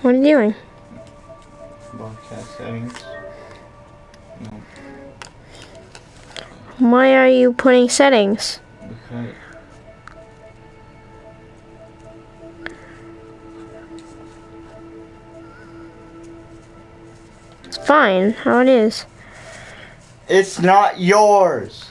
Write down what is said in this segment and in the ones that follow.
What are you doing? Broadcast settings. No. Why are you putting settings? Because It's fine, how it is. it's not yours.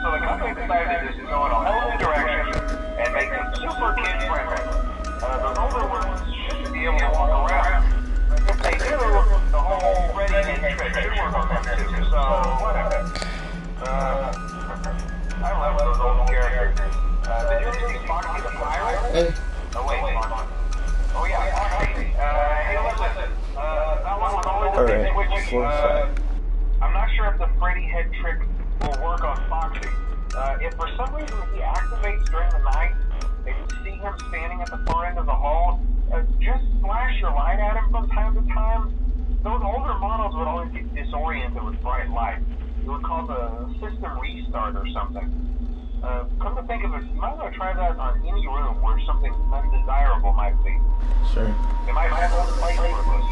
So the company decided to just go in a whole new direction and make them super kid friendly. Those older ones shouldn't be able to walk around. If they do, the whole ready and trick should work on them too. So whatever. I love those old characters. Did you ever see Foxy the Pirate? Hey. Oh wait, oh yeah, Foxy. Hey, listen. That one was always a big switch. I'm not sure if the Freddy head trick will work on Foxy. If for some reason he activates during the night, and you see him standing at the far end of the hall, just flash your light at him from time to time. Those older models would always get disoriented with bright light. It would cause a system restart or something. Come to think of it, you might want to try that on any room where something undesirable might be. Sure. They might have a place for those.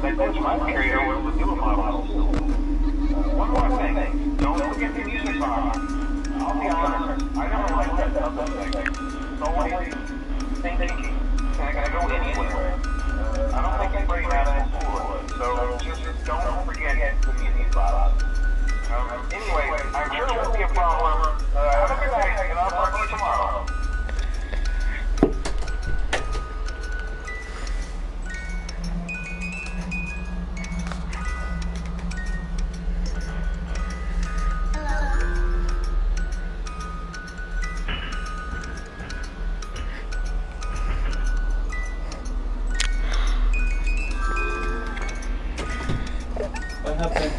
They might carry over with newer models too. One more thing. Don't forget the music box. I'll be honest, I never liked that other thing. It's always thinking, can I go anywhere? I don't think anybody has a cool it, so just don't forget the music box. Anyway, I'm sure it won't be a problem. Have a good night, and I'll talk to you tomorrow. What happened?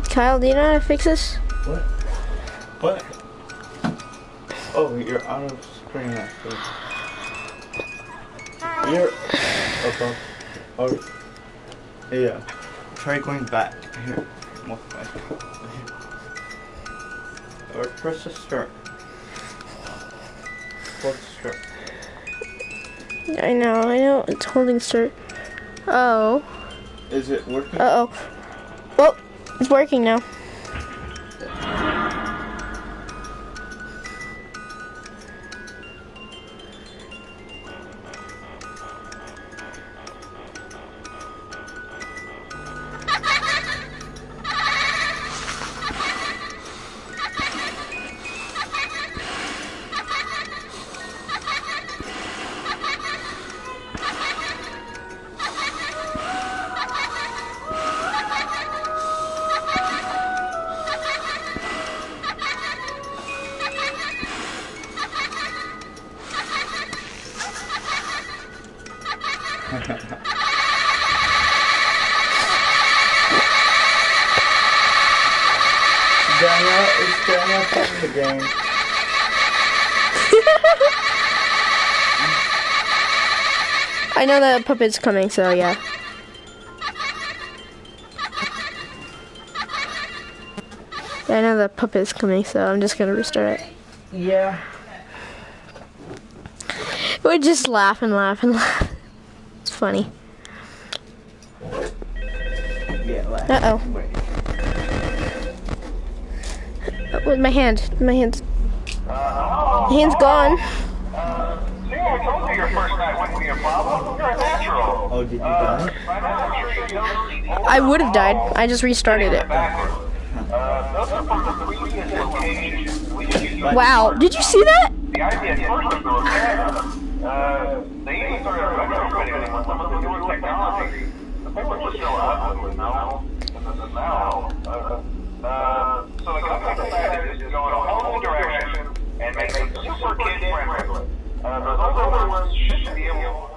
Kyle, do you know how to fix this? What? What? Oh, you're out of screen actually. You're above. Oh, yeah. Try going back. Here. Walk back. Or press the start. Hold start. I know, it's holding start. Oh. Is it working? Uh-oh. Oh, it's working now. Daniel playing the game. I know the puppet's coming, so yeah. I know the puppet's coming, so I'm just gonna restart it. Yeah. We just laugh and laugh and laugh. It's funny. Yeah. Uh-oh. With my hand. My hand's gone. See, I told you your first night wouldn't be a problem. You're a natural. Oh, did you die? By now, I'm sure you know I would have died. I just restarted it. those are from the previous location. We just used Wow. Did you see that? the idea at first was to repair them. They even started retrofitting them with some of the newer technology. The paper was still ugly with no and the smell. So the company decided to just go in a whole new direction and make them super kid friendly. Those older ones should be able.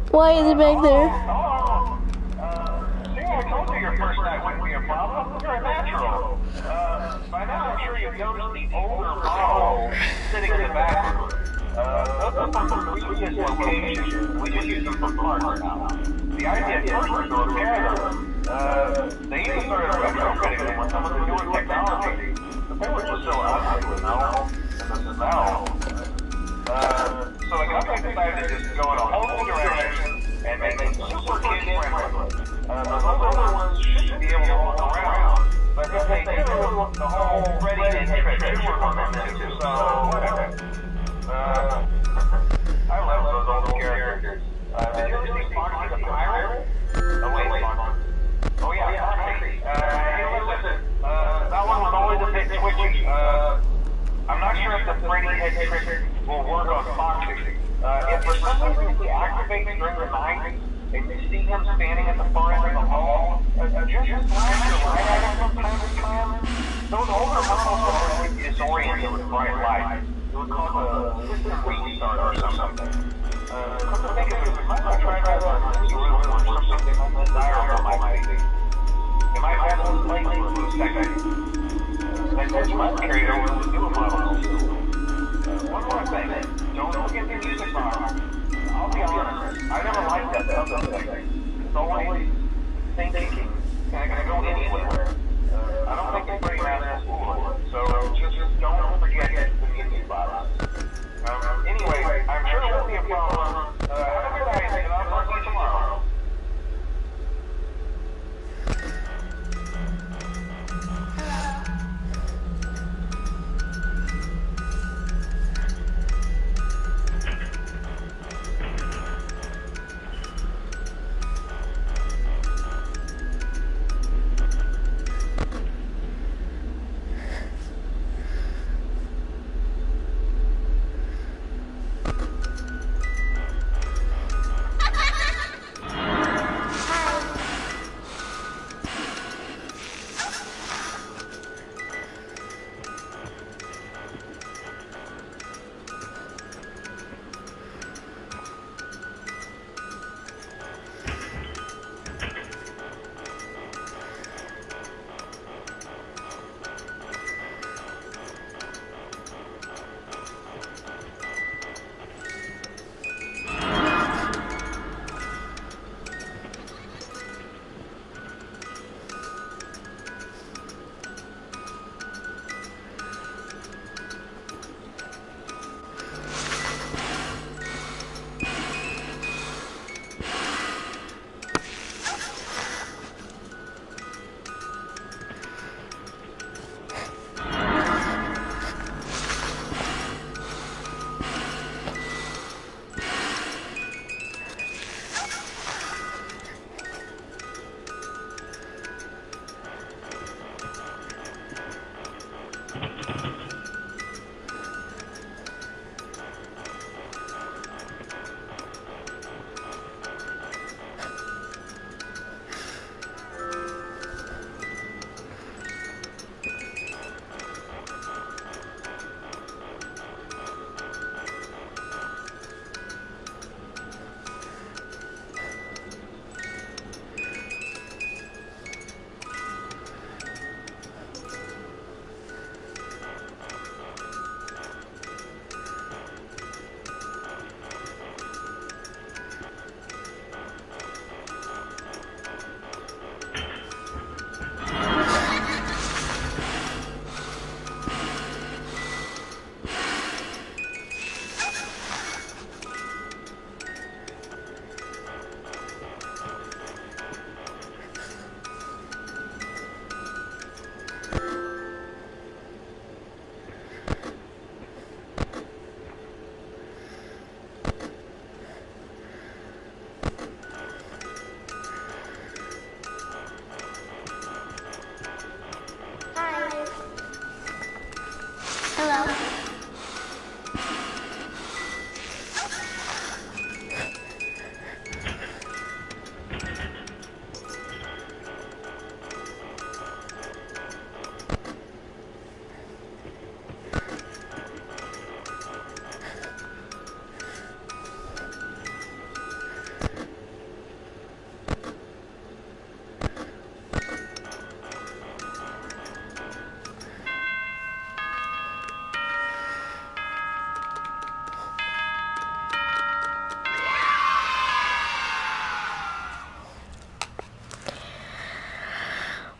Why is it back there? See, I told you your first night wouldn't be a problem. You're a natural. By now, I'm sure you've noticed the older model sitting in the back. Those are from the previous location. We just use them for parts now. The idea at first was to repair them. They even started retrofitting them with some of the newer technology. The paper was still ugly with no and the smell. So the company decided to just go in a whole new direction and make them super kid friendly. Those older ones should be able to walk around, but if they do, the whole ready and trick should work on them too, so whatever. I love those old characters. Did you ever see Foxy the Pirate? Oh wait, Foxy. Oh yeah, Foxy. Hey listen, that one was always a bit twitchy. I'm not sure if the Freddy head trick will work on Foxy. If for some reason he activates during the night and you see him standing at the far end of the hall, just flash your light at him from time to time. Those older models are really disoriented with bright light. It would cause a system restart or something. Come to think of it, you might not try that on this room or something undesirable might be. You might have to play for a second. And then you might carry it over to the newer models too. One more thing, don't forget the music box. I'll be honest, I never liked that other thing. It's always thinking, can I go anywhere? I don't think it's pretty nice school, so just don't forget the music box. Anyway, I'm sure it won't be a problem. Have a good night, and I'll talk to you tomorrow.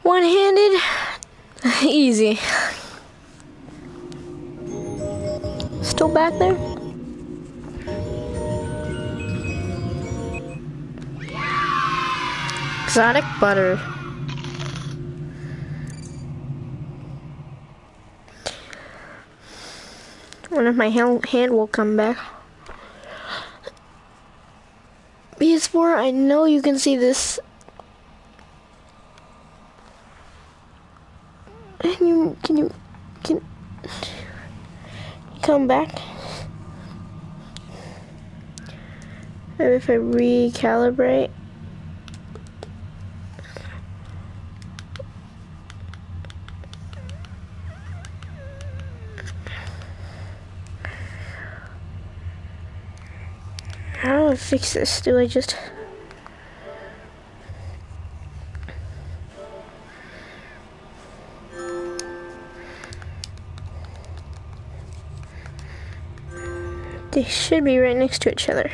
One-handed, easy. Still back there? Exotic butter. Wonder if my hand will come back. PS4, I know you can see this. Can you come back? Maybe if I recalibrate. How do I fix this? Do I just... They should be right next to each other.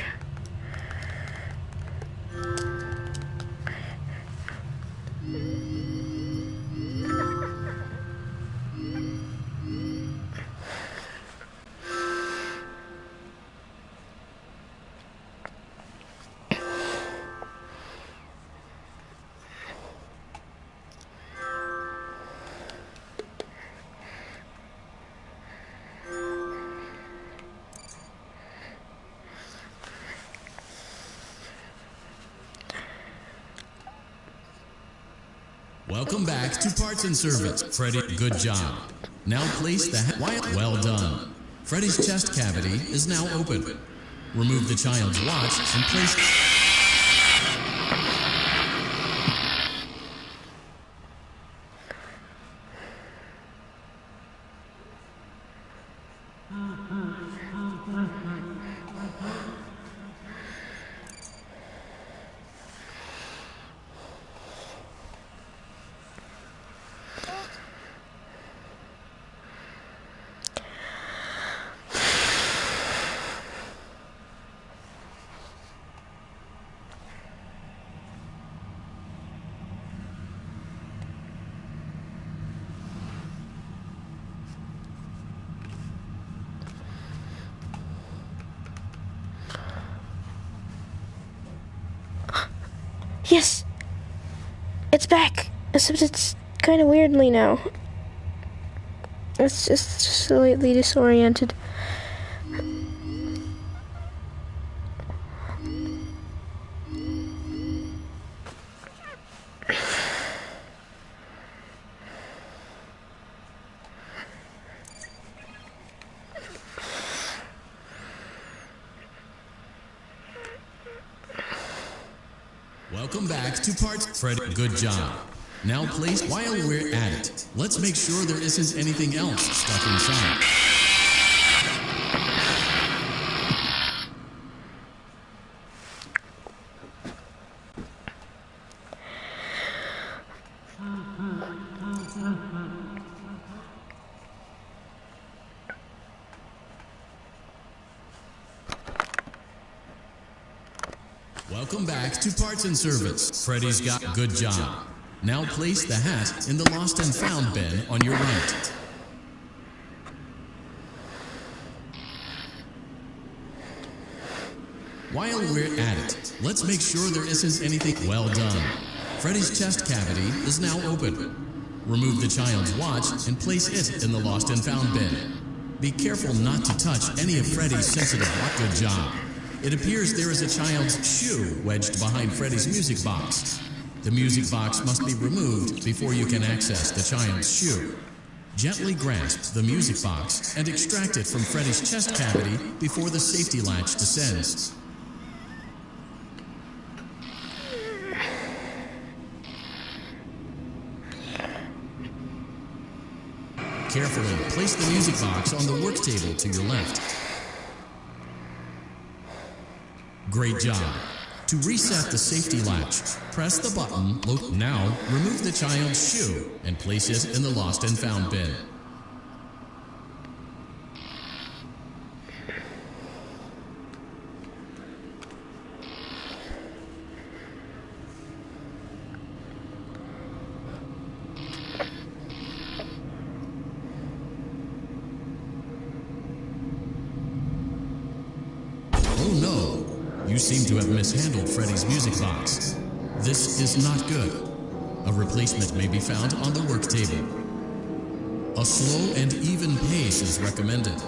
Welcome back to Parts and Service. Freddy, good job. Now place the well done. Freddy's chest cavity is now open. Remove the child's watch and place... Yes! It's back! Except it's kind of weirdly now. It's just slightly disoriented. Welcome back to Parts... Freddy, good job. Now place... While we're at it, let's make sure there isn't anything else stuck inside. Welcome back to Parts and Service. Freddy's got good job. Now place the hat in the lost and found bin on your right. While we're at it, let's make sure there isn't anything... Well done. Freddy's chest cavity is now open. Remove the child's watch and place it in the lost and found bin. Be careful not to touch any of Freddy's sensitive... Good job. It appears there is a child's shoe wedged behind Freddy's music box. The music box must be removed before you can access the child's shoe. Gently grasp the music box and extract it from Freddy's chest cavity before the safety latch descends. Carefully place the music box on the work table to your left. Great job. To reset the safety latch, press the button. Now, remove the child's shoe and place it in the lost and found bin. You seem to have mishandled Freddy's music box. This is not good. A replacement may be found on the work table. A slow and even pace is recommended.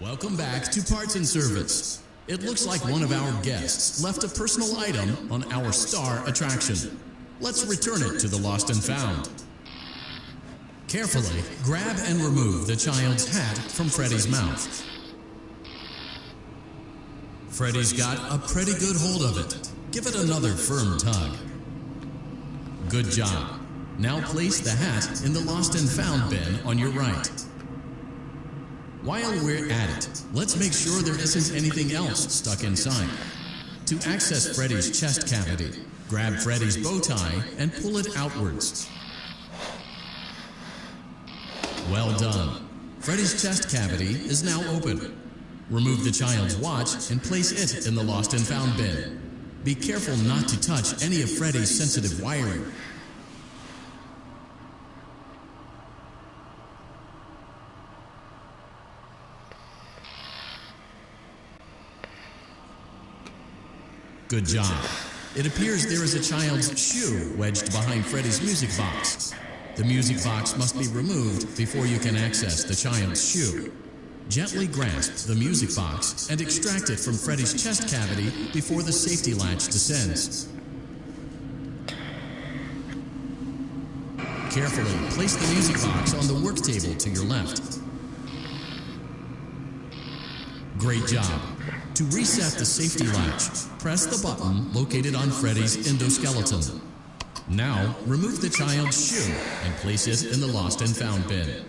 Welcome back to Parts and Service. It looks like one of our guests left a personal item on our star attraction. Let's return it to the Lost and Found. Carefully grab and remove the child's hat from Freddy's mouth. Freddy's got a pretty good hold of it. Give it another firm tug. Good job. Now place the hat in the Lost and Found bin on your right. While we're at it, let's make sure there isn't anything else stuck inside. To access Freddy's chest cavity, grab Freddy's bow tie and pull it outwards. Well done. Freddy's chest cavity is now open. Remove the child's watch and place it in the Lost and Found bin. Be careful not to touch any of Freddy's sensitive wiring. Good job. It appears there is a child's shoe wedged behind Freddy's music box. The music box must be removed before you can access the child's shoe. Gently grasp the music box and extract it from Freddy's chest cavity before the safety latch descends. Carefully place the music box on the work table to your left. Great job. To reset the safety latch, press the button located on Freddy's endoskeleton. Now, remove the child's shoe and place it in the Lost and Found bin.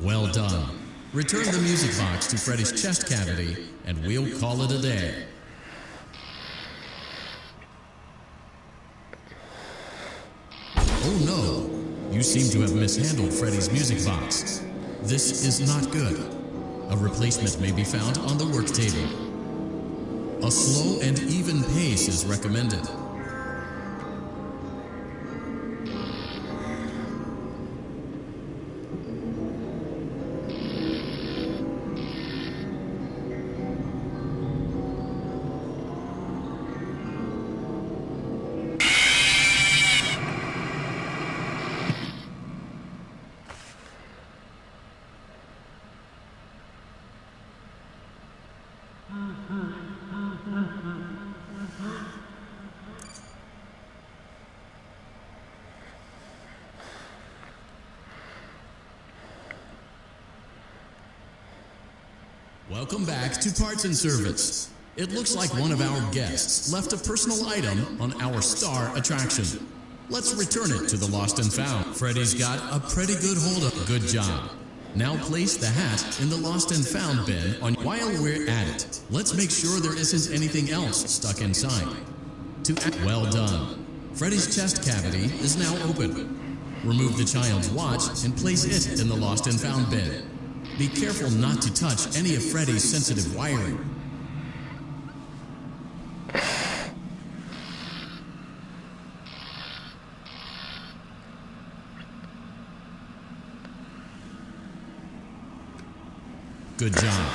Well done. Return the music box to Freddy's chest cavity, and we'll call it a day. Oh no! You seem to have mishandled Freddy's music box. This is not good. A replacement may be found on the work table. A slow and even pace is recommended. Welcome back to Parts and Service. It looks like one of our guests left a personal item on our star attraction. Let's return it to the Lost and Found. Freddy's got a pretty good hold of it. Good job. Now place the hat in the Lost and Found bin on. While we're at it, let's make sure there isn't anything else stuck inside. Well done. Freddy's chest cavity is now open. Remove the child's watch and place it in the Lost and Found bin. Be careful not to touch any of Freddy's sensitive wiring. Good job.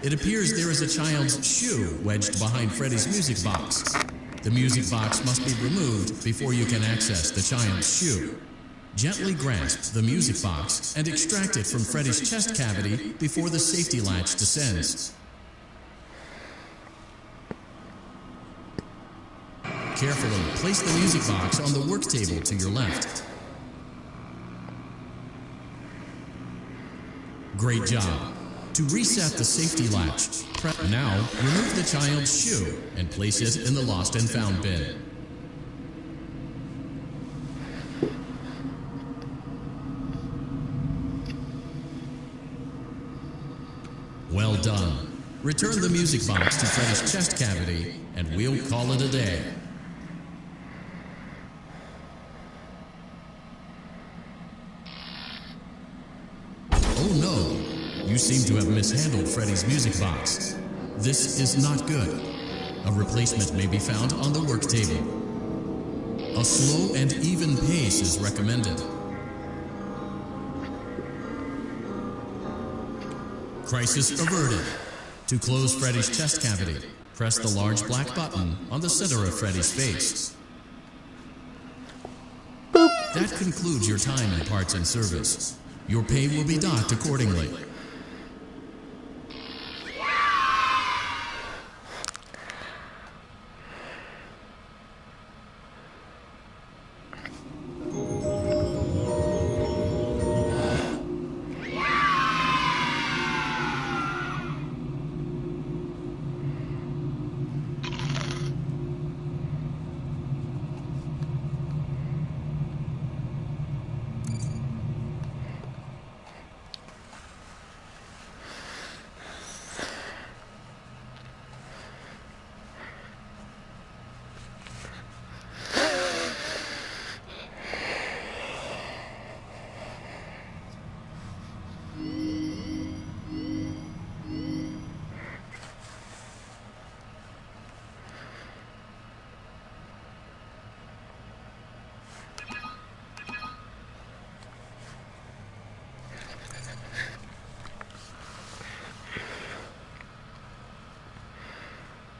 It appears there is a child's shoe wedged behind Freddy's music box. The music box must be removed before you can access the child's shoe. Gently grasp the music box and extract it from Freddy's chest cavity before the safety latch descends. Carefully place the music box on the work table to your left. Great job. To reset the safety latch, now remove the child's shoe and place it in the lost and found bin. Well done. Return the music box to Freddy's chest cavity, and we'll call it a day. Oh no! You seem to have mishandled Freddy's music box. This is not good. A replacement may be found on the work table. A slow and even pace is recommended. Crisis averted. To close Freddy's chest cavity, press the large black button on the center of Freddy's face. Boop. That concludes your time in parts and service. Your pay will be docked accordingly.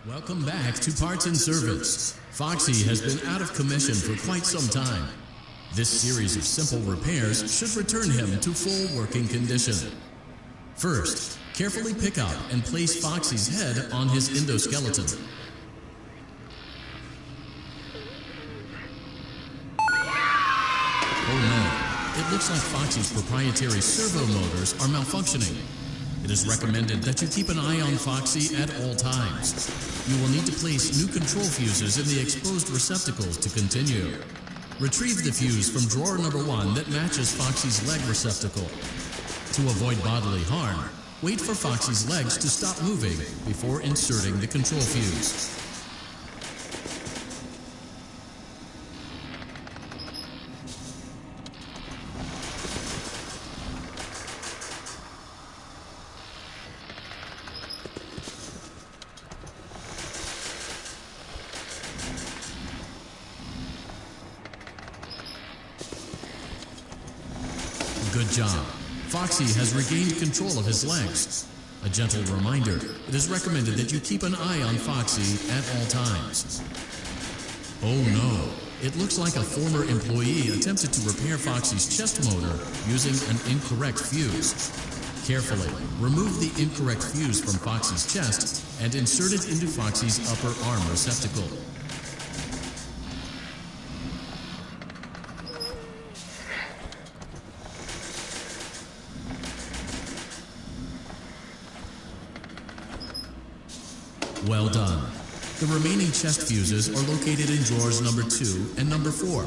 Welcome back to Parts and Service. Foxy has been out of commission for quite some time. This series of simple repairs should return him to full working condition. First, carefully pick up and place Foxy's head on his endoskeleton. Oh no, it looks like Foxy's proprietary servo motors are malfunctioning. It is recommended that you keep an eye on Foxy at all times. You will need to place new control fuses in the exposed receptacles to continue. Retrieve the fuse from drawer number 1 that matches Foxy's leg receptacle. To avoid bodily harm, wait for Foxy's legs to stop moving before inserting the control fuse. Good job. Foxy has regained control of his legs. A gentle reminder, it is recommended that you keep an eye on Foxy at all times. Oh no, it looks like a former employee attempted to repair Foxy's chest motor using an incorrect fuse. Carefully, remove the incorrect fuse from Foxy's chest and insert it into Foxy's upper arm receptacle. Well done. The remaining chest fuses are located in drawers number 2 and number 4.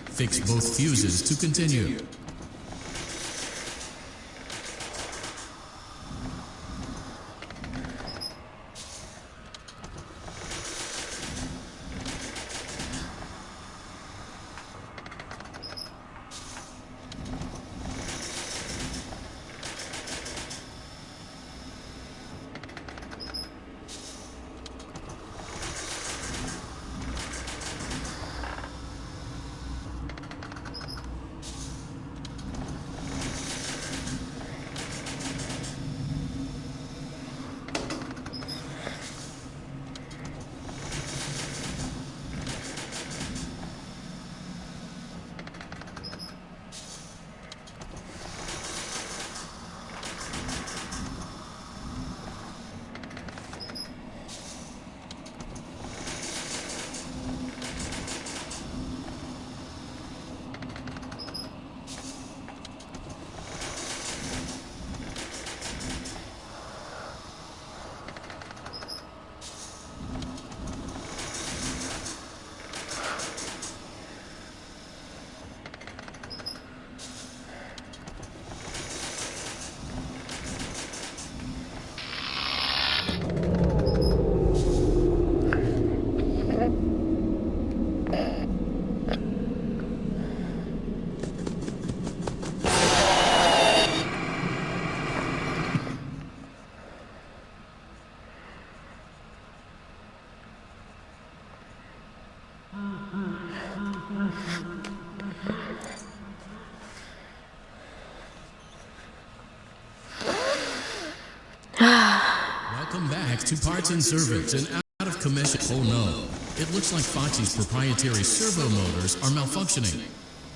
Fix both fuses to continue. Welcome back to Parts and Service and Out of Commission. Oh no, it looks like Foxy's proprietary servo motors are malfunctioning.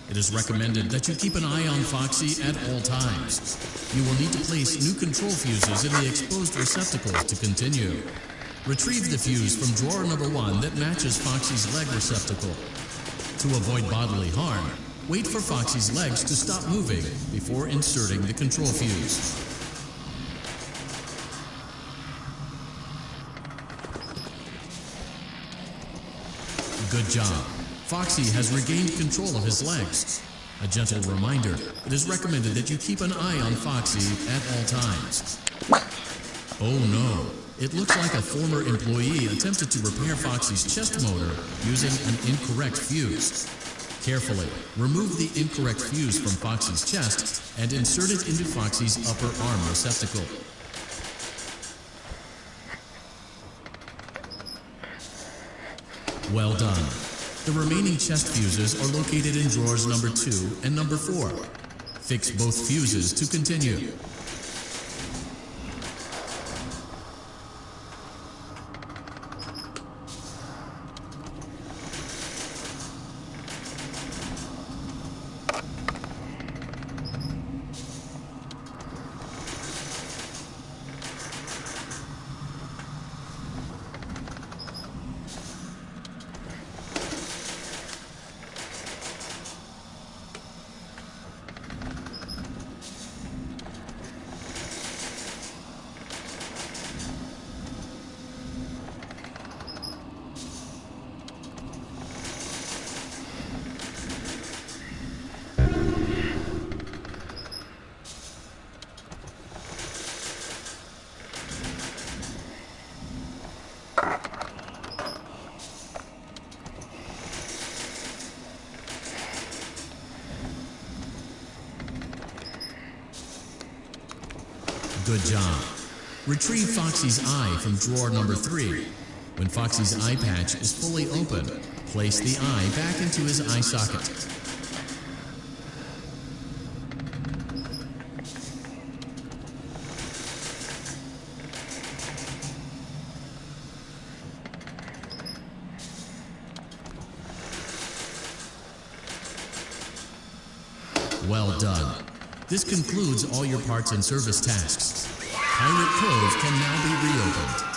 It is recommended that you keep an eye on Foxy at all times. You will need to place new control fuses in the exposed receptacles to continue. Retrieve the fuse from drawer number 1 that matches Foxy's leg receptacle. To avoid bodily harm, wait for Foxy's legs to stop moving before inserting the control fuse. Good job. Foxy has regained control of his legs. A gentle reminder, it is recommended that you keep an eye on Foxy at all times. Oh no, it looks like a former employee attempted to repair Foxy's chest motor using an incorrect fuse. Carefully, remove the incorrect fuse from Foxy's chest and insert it into Foxy's upper arm receptacle. Well done. The remaining chest fuses are located in drawers number 2 and number 4. Fix both fuses to continue. Good job. Retrieve Foxy's eye from drawer number 3. When Foxy's eye patch is fully open, place the eye back into his eye socket. Well done. This concludes all your parts and service tasks. Pirate Cove can now be reopened.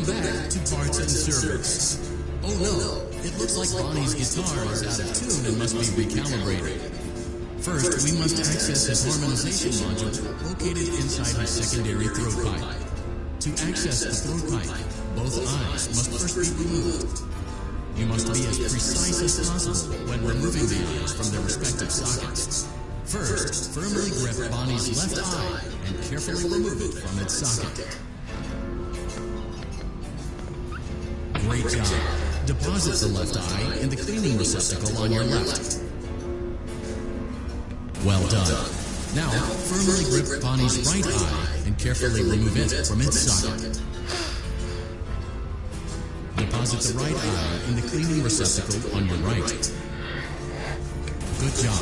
Back to parts and service. Oh no, it looks like Bonnie's guitar is out of tune and must be recalibrated. First, we must access his harmonization module located inside his secondary throat pipe. To access the throat pipe, both eyes must first be removed. You must be as precise as possible when removing the eyes from their respective sockets. First, firmly grip Bonnie's left eye and carefully remove it from its socket. Great job. Deposit the left eye in the cleaning receptacle on your left. Well done. Now, firmly grip Bonnie's right eye and carefully remove it from its socket. Deposit the right eye in the cleaning receptacle on your right. Good job.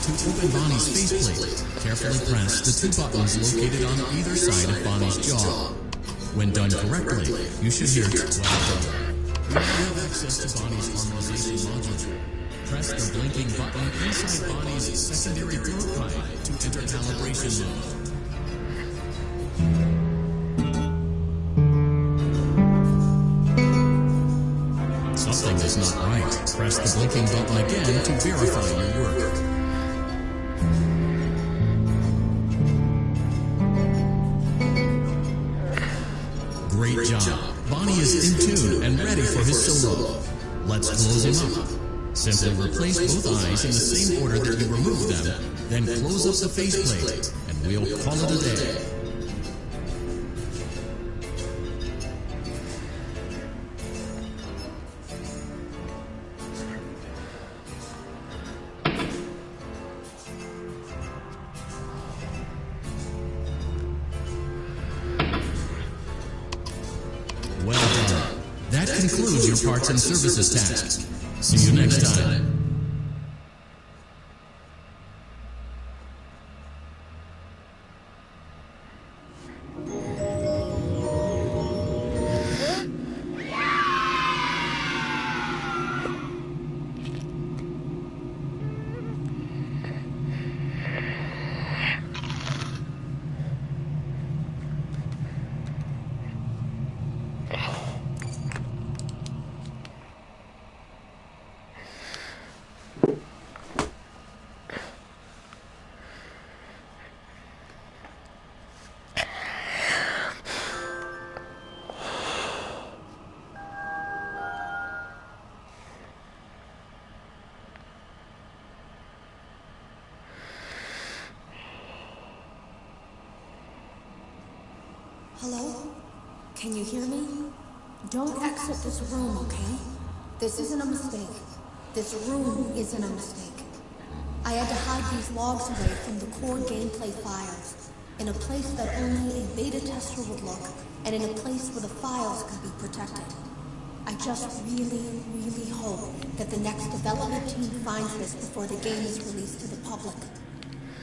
To open Bonnie's faceplate, carefully press the 2 buttons located on either side of Bonnie's jaw. When done correctly, you should hear well done. You now have access to Bonnie's harmonization module. Press the blinking button inside Bonnie's secondary throat pipe to enter calibration mode. Press the blinking button again to verify your work. Great job. Bonnie is in tune and ready for his solo. Let's close him up. Simply replace both eyes in the same order that you removed them, then close up the faceplate, and we'll call it a day. Well done. That concludes your parts and services task. See you next time. Hello? Can you hear me? Don't exit this room, okay? This isn't a mistake. This room isn't a mistake. I had to hide these logs away from the core gameplay files, in a place that only a beta tester would look, and in a place where the files could be protected. I just really, really hope that the next development team finds this before the game is released to the public.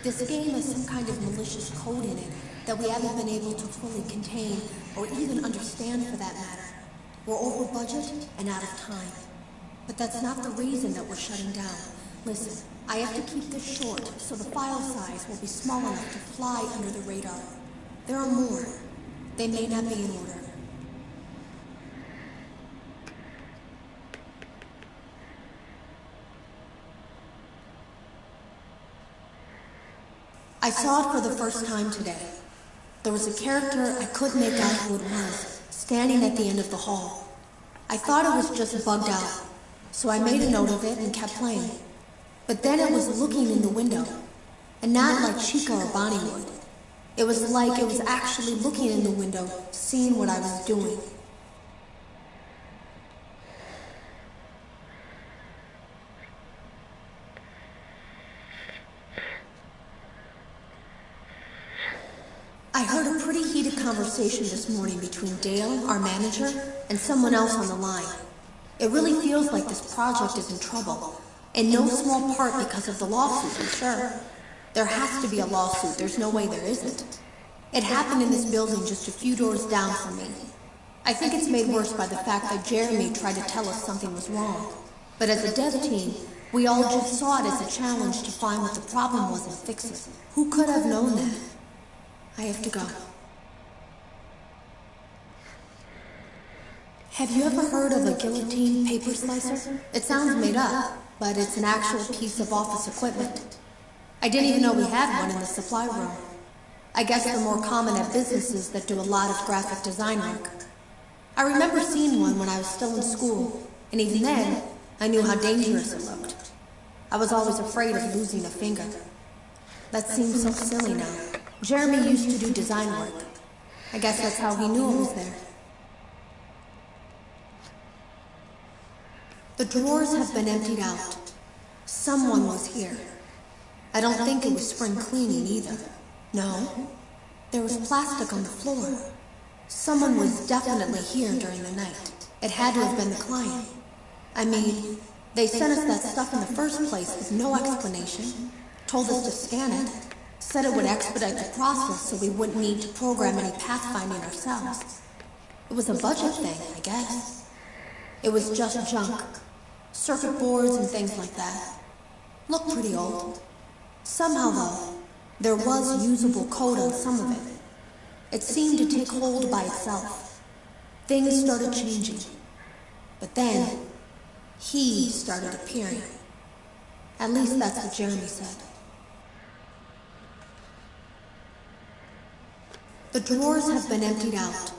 This game has some kind of malicious code in it that we haven't been able to fully contain, or even understand for that matter. We're over budget and out of time. But that's not the reason that we're shutting down. Listen, I have to keep this short, so the file size will be small enough to fly under the radar. There are more. They may not be in order. I saw it for the first time today. There was a character I couldn't make out who it was, standing at the end of the hall. I thought it was just bugged out, so I made a note of it and kept playing. But then it was looking in the window, and not like Chica or Bonnie would. It was like it was actually looking in the window, seeing what I was doing. I heard a pretty heated conversation this morning between Dale, our manager, and someone else on the line. It really feels like this project is in trouble, in no small part because of the lawsuit, I'm sure. There has to be a lawsuit, there's no way there isn't. It happened in this building just a few doors down from me. I think it's made worse by the fact that Jeremy tried to tell us something was wrong. But as a dev team, we all just saw it as a challenge to find what the problem was and fix it. Who could have known that? I have to go. Have you ever heard of a guillotine paper slicer? It sounds made up, but it's an actual piece of office equipment. I didn't even know we had one in the supply room. I guess they're more common at businesses that do a lot of graphic design work. I remember seeing one when I was still in school, and even then, I knew how dangerous it looked. I was always afraid of losing a finger. That seems so silly now. Jeremy used to do design work. I guess that's how he knew it was there. The drawers have been emptied out. Someone was here. I don't think it was spring cleaning either. No, there was plastic on the floor. Someone was definitely here during the night. It had to have been the client. I mean, they sent us that stuff in the first place with no explanation, told us to scan it, said it would expedite the process so we wouldn't need to program any pathfinding ourselves. It was a budget thing, I guess. It was just junk. Circuit boards and things like that. Looked pretty old. Somehow, though, there was usable code on some of it. It seemed to take hold by itself. Things started changing. But then, He started appearing. At least that's what Jeremy said. The drawers have been emptied out.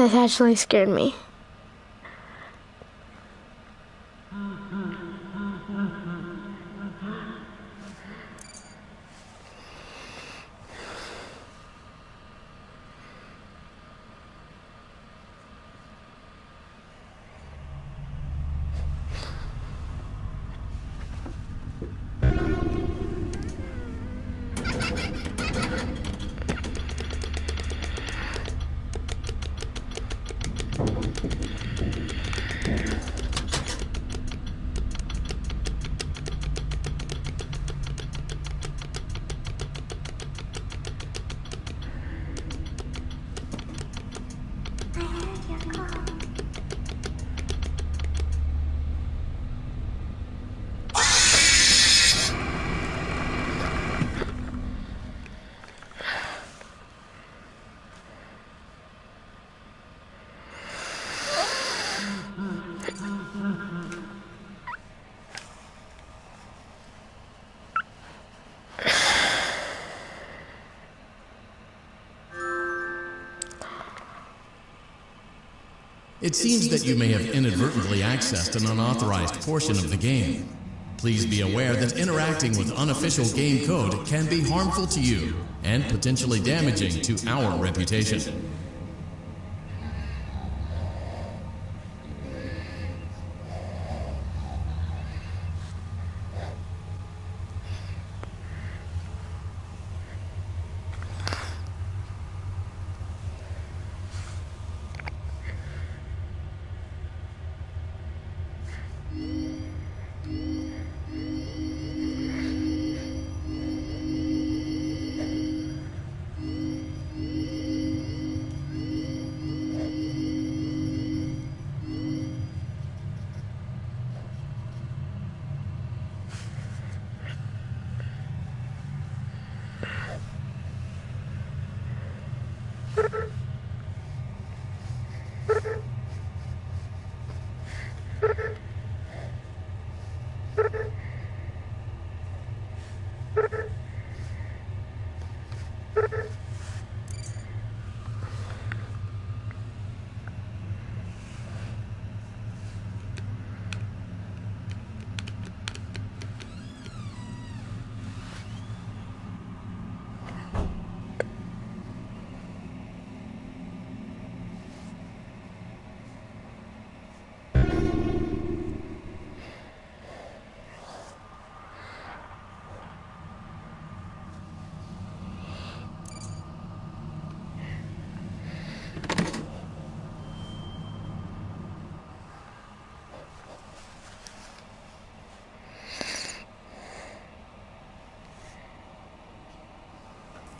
That actually scared me. It seems that you may have inadvertently accessed an unauthorized portion of the game. Please be aware that interacting with unofficial game code can be harmful to you and potentially damaging to our reputation.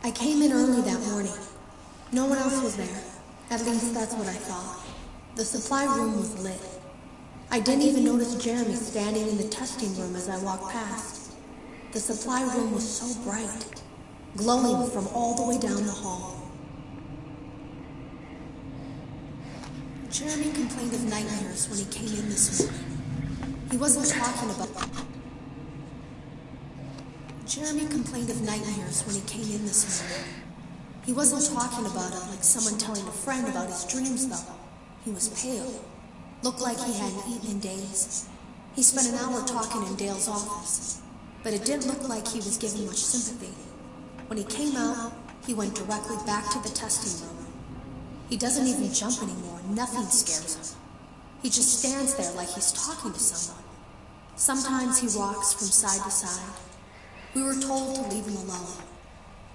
I came in early that morning. No one else was there. At least that's what I thought. The supply room was lit. I didn't even notice Jeremy standing in the testing room as I walked past. The supply room was so bright, glowing from all the way down the hall. Jeremy complained of nightmares when he came in this morning. He wasn't talking about... Jeremy complained of nightmares when he came in this morning. He wasn't talking about it like someone telling a friend about his dreams, though. He was pale. Looked like he hadn't eaten in days. He spent an hour talking in Dale's office, but it didn't look like he was giving much sympathy. When he came out, he went directly back to the testing room. He doesn't even jump anymore. Nothing scares him. He just stands there like he's talking to someone. Sometimes he rocks from side to side. We were told to leave him alone.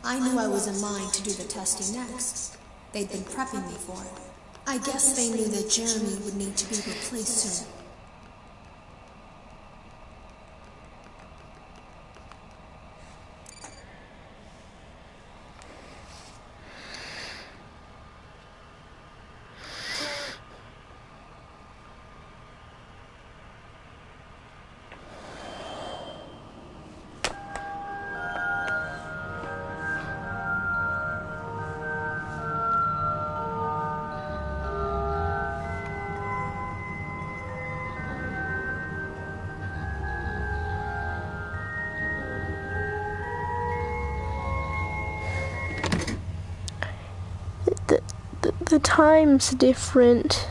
I knew I was in line to do the testing next. They'd been prepping me for it. I guess they knew that Jeremy would need to be replaced soon. The time's different.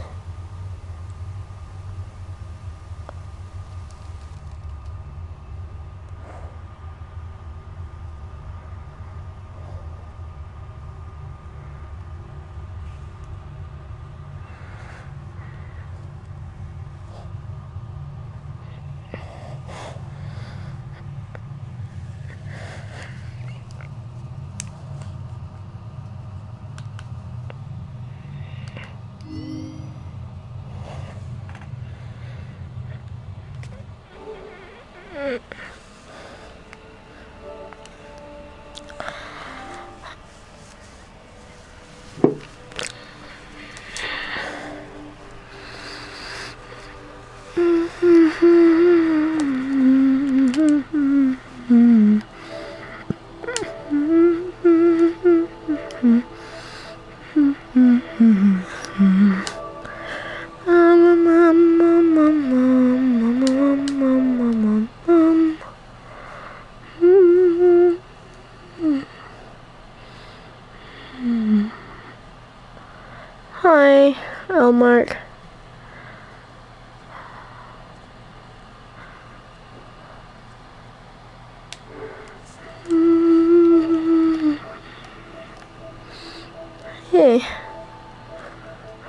Okay.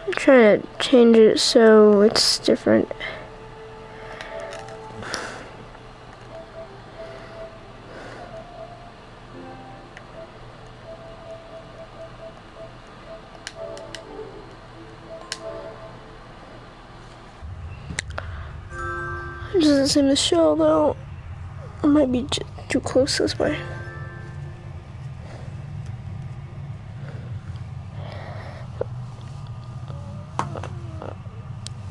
I'm trying to change it so it's different. It doesn't seem to show though. It might be too close this way.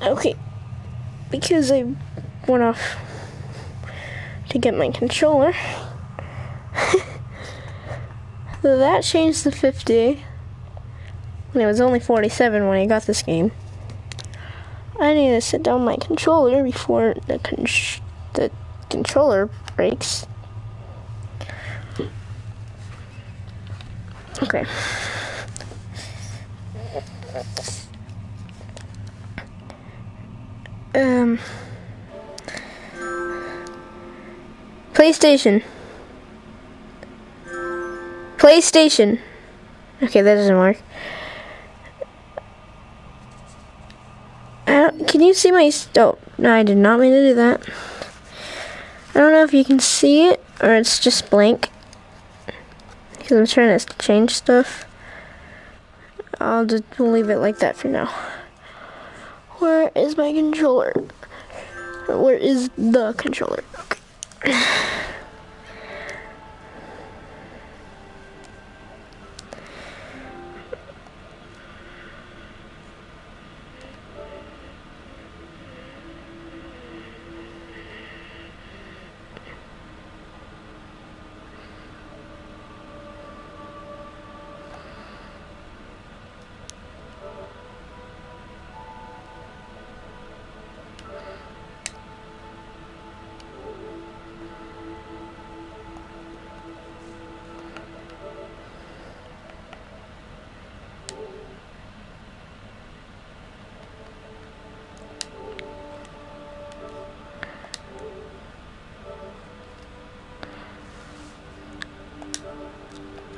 Okay, because I went off to get my controller. So that changed to 50. And it was only 47 when I got this game. I need to sit down my controller before the controller breaks. Okay. PlayStation. Okay, that doesn't work. Can you see my... Oh, no, I did not mean to do that. I don't know if you can see it, or it's just blank. Because I'm trying to change stuff. We'll leave it like that for now. Where is my controller? Where is the controller? Okay.